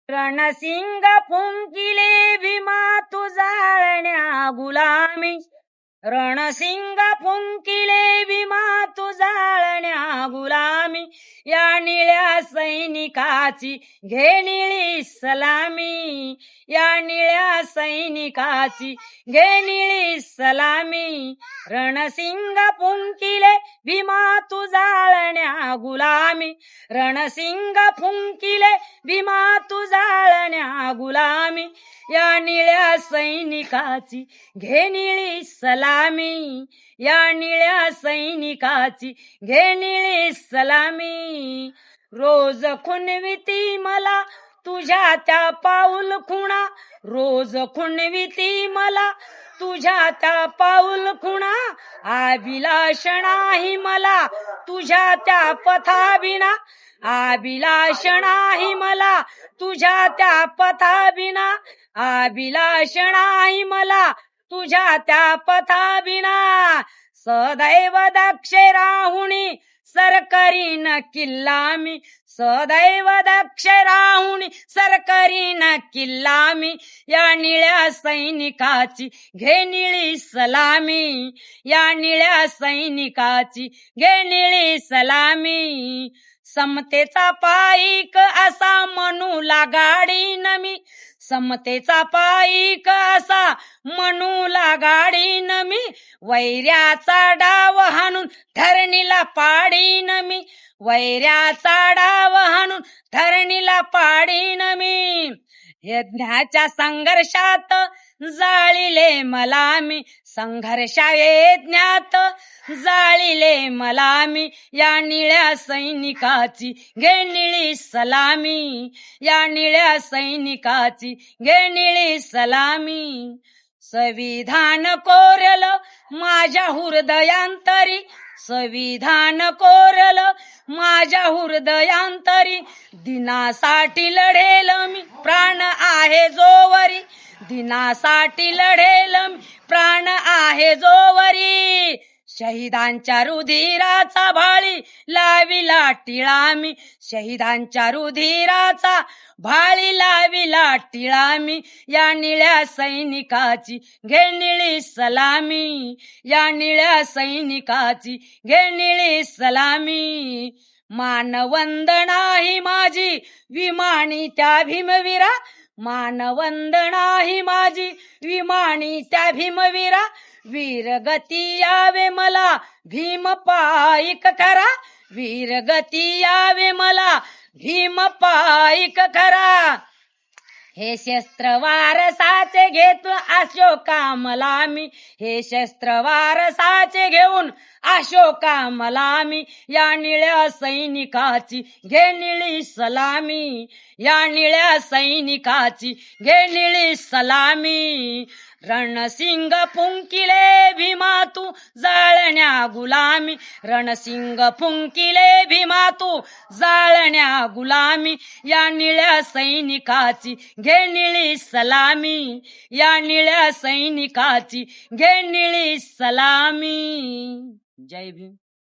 रणसिंग फुंकिले भीमा तू जाळण्या गुलामी. रणसिंग फुंकिले भीमा तू जाळण्या गुलामी. या निळ्या सैनिकाची घे निळी सलामी. या निळ्या सैनिकाची घे निळी सलामी. रणसिंग फुंकिले भीमा तू जाळण्या गुलामी. रणसिंग फुंकिले भीमा तू जाळण्या गुलामी. या निळ्या सैनिकाची घे निळी सलामी. या निळ्या सैनिकाची घे निळी सलामी. रोज खुणविती मला तुझ्या त्या पाऊल खुणा. रोज खुणविती मला तुझ्या त्या पाऊल खुणा. अभिलाष नाही मला तुझ्या त्या पथाबिना. अभिलाष नाही मला तुझ्या त्या पथाबिना. अभिलाष नाही मला तुझ्या त्या पथाबिना. सदैव दक्ष राहुणी सरकरीन किल्ला मी. सदैव दक्ष राहुणी सरकरीन किल्ला मी. या निळ्या सैनिकाची घे निळी सलामी. या निळ्या सैनिकाची घे निळी सलामी. समतेचा पाईक असा मनूला गाडीन मी. समतेचा पाईक असा मनूला गाडीन मी. वैऱ्याचा डाव हाणून धरणीला पाडीन मी. वैऱ्याचा डाव हाणून धरणीला पाडीन मी. यज्ञाच्या संघर्षात जाळिले मला मी. संघर्षा यज्ञात जाळिले मला मी. या निळ्या सैनिकाची घे निळी सलामी. या निळ्या सैनिकाची घे निळी सलामी. संविधान कोरल माझ्या हृदयांतरी. संविधान कोरल माझ्या हृदयांतरी. दिनासाठी लढेल मी प्राण आहे जोवरी. दिनासाठी लढेल मी प्राण आहे जोवरी. शहीदांच्या रुधिराचा भाळी लाविला टिळा मी. शहीदांच्या रुधिराचा भाळी लाविला टिळा मी. या निळ्या सैनिकाची घे निळी सलामी. या निळ्या सैनिकाची घे निळी सलामी. मानवंदना ही माझी विमानी त्या भीमवीरा. मानवंदना ही माझी विमानी त्या भीमवीरा. वीरगती यावे मला भीम पाईक करा. वीरगती यावे मला भीम पाईक करा. हे शस्त्र वारसाचे घेतून अशोका मला मी. हे शस्त्र वारसाचे घेऊन अशोका मला मी. या निळ्या सैनिकाची घे निळी सलामी. या निळ्या सैनिकाची घे निळी सलामी. रणसिंग फुंकिले भीमा तू जाळण्या गुलामी. रणसिंग फुंकिले भीमा तू जाळण्या गुलामी. या निळ्या सैनिकाची घे निळी सलामी. या निळ्या सैनिकाची घे निळी सलामी. जय भीम.